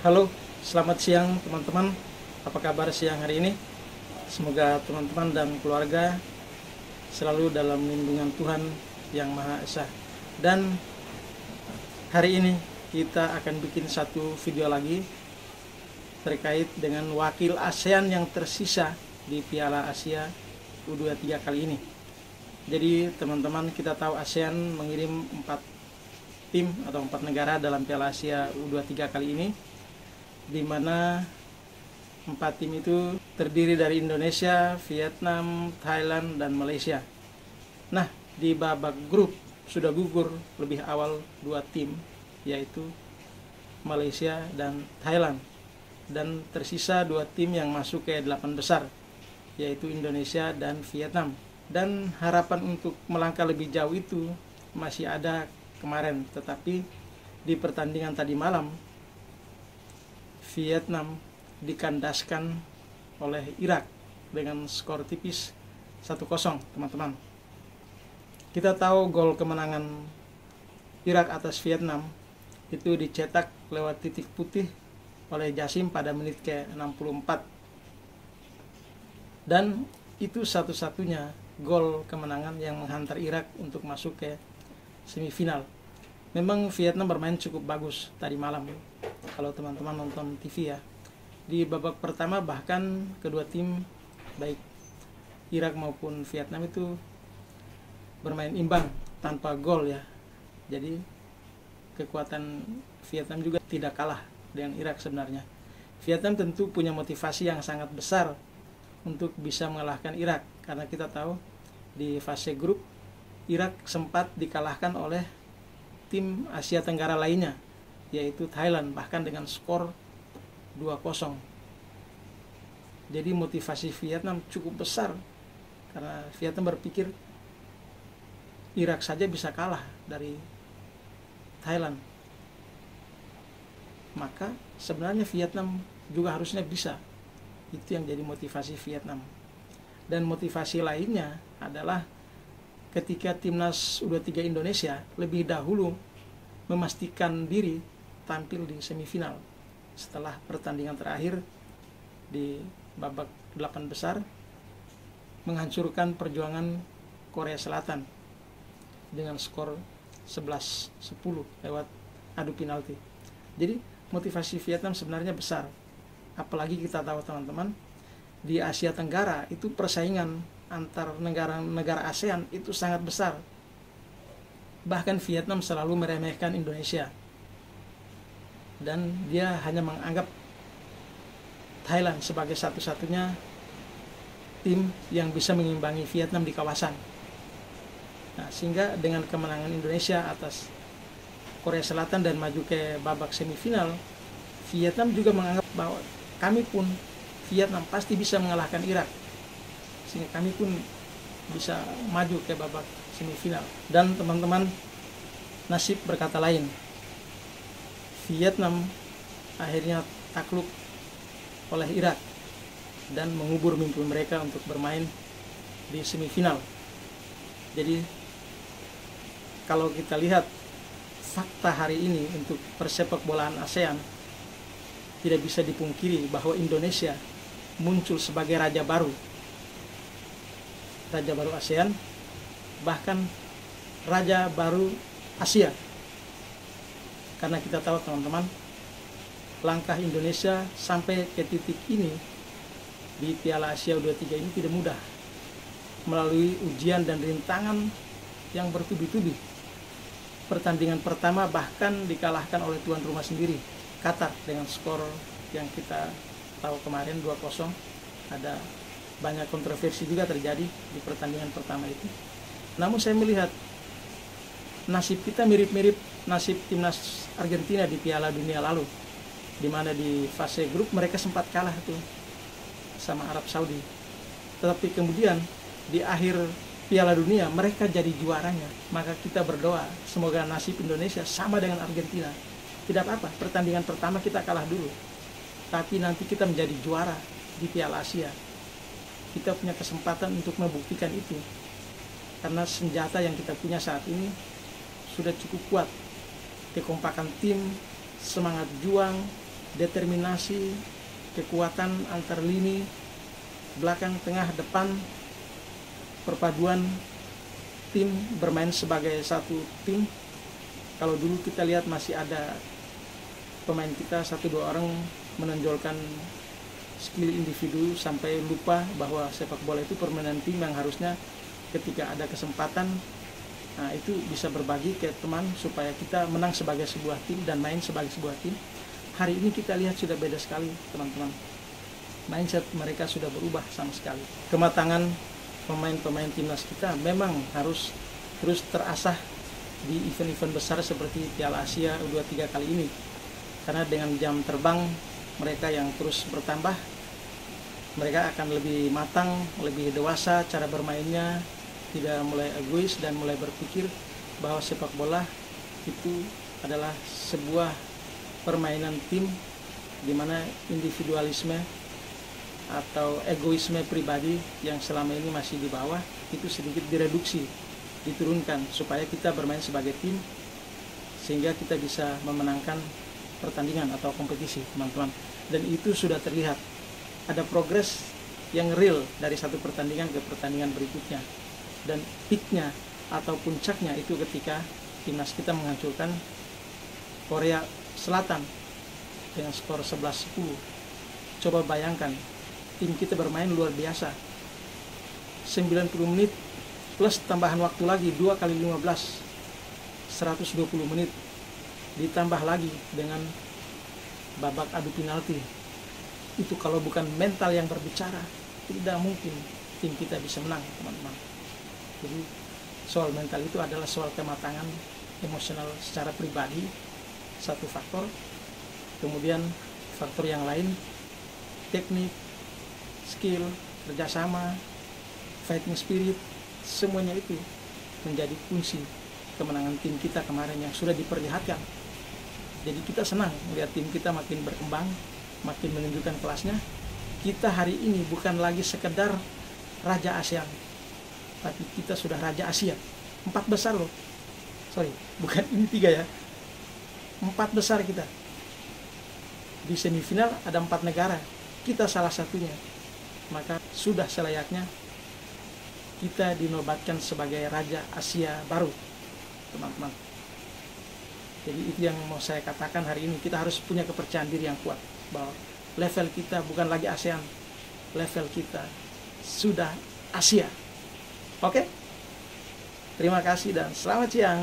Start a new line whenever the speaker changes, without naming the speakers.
Halo, selamat siang teman-teman. Apa kabar siang hari ini? Semoga teman-teman dan keluarga selalu dalam lindungan Tuhan Yang Maha Esa. Dan hari ini kita akan bikin satu video lagi terkait dengan wakil ASEAN yang tersisa di Piala Asia U23 kali ini. Jadi teman-teman, kita tahu ASEAN mengirim 4 tim atau 4 negara dalam Piala Asia U23 kali ini, di mana 4 tim itu terdiri dari Indonesia, Vietnam, Thailand, dan Malaysia. Nah, di babak grup sudah gugur lebih awal 2 tim, yaitu Malaysia dan Thailand. Dan tersisa 2 tim yang masuk ke 8 besar, yaitu Indonesia dan Vietnam. Dan harapan untuk melangkah lebih jauh itu masih ada kemarin, tetapi di pertandingan tadi malam Vietnam dikandaskan oleh Irak dengan skor tipis 1-0, teman-teman. Kita tahu gol kemenangan Irak atas Vietnam itu dicetak lewat titik putih oleh Jassim pada menit ke-64. Dan itu satu-satunya gol kemenangan yang menghantar Irak untuk masuk ke semifinal. Memang Vietnam bermain cukup bagus tadi malam, kalau teman-teman nonton TV ya. Di babak pertama bahkan kedua tim, baik Irak maupun Vietnam, itu bermain imbang tanpa gol ya. Jadi kekuatan Vietnam juga tidak kalah dengan Irak sebenarnya. Vietnam tentu punya motivasi yang sangat besar untuk bisa mengalahkan Irak, karena kita tahu di fase grup Irak sempat dikalahkan oleh tim Asia Tenggara lainnya, yaitu Thailand, bahkan dengan skor 2-0. Jadi motivasi Vietnam cukup besar, karena Vietnam berpikir Irak saja bisa kalah dari Thailand, maka sebenarnya Vietnam juga harusnya bisa. Itu yang jadi motivasi Vietnam. Dan motivasi lainnya adalah ketika timnas U23 Indonesia lebih dahulu memastikan diri tampil di semifinal setelah pertandingan terakhir di babak 8 besar menghancurkan perjuangan Korea Selatan dengan skor 11-10 lewat adu penalti. Jadi motivasi Vietnam sebenarnya besar. Apalagi kita tahu teman-teman, di Asia Tenggara itu persaingan antar negara ASEAN itu sangat besar. Bahkan Vietnam selalu meremehkan Indonesia, dan dia hanya menganggap Thailand sebagai satu-satunya tim yang bisa mengimbangi Vietnam di kawasan. Nah, sehingga dengan kemenangan Indonesia atas Korea Selatan dan maju ke babak semifinal, Vietnam juga menganggap bahwa kami pun, Vietnam, pasti bisa mengalahkan Irak, sehingga kami pun bisa maju ke babak semifinal. Dan teman-teman, nasib berkata lain. Vietnam akhirnya takluk oleh Irak dan mengubur mimpi mereka untuk bermain di semifinal. Jadi kalau kita lihat fakta hari ini untuk persepak bolaan ASEAN, tidak bisa dipungkiri bahwa Indonesia muncul sebagai raja baru ASEAN, bahkan raja baru Asia. Karena kita tahu teman-teman, langkah Indonesia sampai ke titik ini di Piala Asia U23 ini tidak mudah, melalui ujian dan rintangan yang bertubi-tubi. Pertandingan pertama bahkan dikalahkan oleh tuan rumah sendiri, Qatar, dengan skor yang kita tahu kemarin 2-0. Ada banyak kontroversi juga terjadi di pertandingan pertama itu. Namun saya melihat nasib kita mirip-mirip nasib timnas Argentina di Piala Dunia lalu, di mana di fase grup mereka sempat kalah tuh sama Arab Saudi. Tetapi kemudian di akhir Piala Dunia mereka jadi juaranya. Maka kita berdoa semoga nasib Indonesia sama dengan Argentina. Tidak apa-apa, pertandingan pertama kita kalah dulu, tapi nanti kita menjadi juara di Piala Asia. Kita punya kesempatan untuk membuktikan itu, karena senjata yang kita punya saat ini sudah cukup kuat. Kekompakan tim, semangat juang, determinasi, kekuatan antar lini, belakang, tengah, depan, perpaduan tim bermain sebagai satu tim. Kalau dulu kita lihat masih ada pemain kita 1-2 orang menonjolkan skill individu sampai lupa bahwa sepak bola itu permainan tim yang harusnya ketika ada kesempatan, nah itu bisa berbagi ke teman supaya kita menang sebagai sebuah tim dan main sebagai sebuah tim. Hari ini kita lihat sudah beda sekali teman-teman. Mindset mereka sudah berubah sama sekali. Kematangan pemain-pemain timnas kita memang harus terus terasah di event-event besar seperti Piala Asia U23 kali ini. Karena dengan jam terbang mereka yang terus bertambah, mereka akan lebih matang, lebih dewasa cara bermainnya, tidak mulai egois dan mulai berpikir bahwa sepak bola itu adalah sebuah permainan tim di mana individualisme atau egoisme pribadi yang selama ini masih di bawah itu sedikit direduksi, diturunkan supaya kita bermain sebagai tim sehingga kita bisa memenangkan pertandingan atau kompetisi, teman-teman. Dan itu sudah terlihat ada progres yang real dari satu pertandingan ke pertandingan berikutnya. Dan peaknya atau puncaknya itu ketika timnas kita menghancurkan Korea Selatan dengan skor 11-10. Coba bayangkan, tim kita bermain luar biasa. 90 menit plus tambahan waktu lagi 2 kali 15, 120 menit. Ditambah lagi dengan babak adu penalti. Itu kalau bukan mental yang berbicara, tidak mungkin tim kita bisa menang, teman-teman. Jadi soal mental itu adalah soal kematangan emosional secara pribadi, satu faktor. Kemudian faktor yang lain, teknik, skill, kerjasama, fighting spirit, semuanya itu menjadi kunci kemenangan tim kita kemarin yang sudah diperlihatkan. Jadi kita senang melihat tim kita makin berkembang, makin menunjukkan kelasnya. Kita hari ini bukan lagi sekedar Raja ASEAN, tapi kita sudah Raja Asia. 4 besar loh. Sorry, bukan ini 3 ya. 4 besar kita. Di semifinal ada 4 negara. Kita salah satunya. Maka sudah selayaknya kita dinobatkan sebagai Raja Asia baru, teman-teman. Jadi itu yang mau saya katakan hari ini. Kita harus punya kepercayaan diri yang kuat bahwa level kita bukan lagi ASEAN, level kita sudah Asia. Oke? Terima kasih dan selamat siang.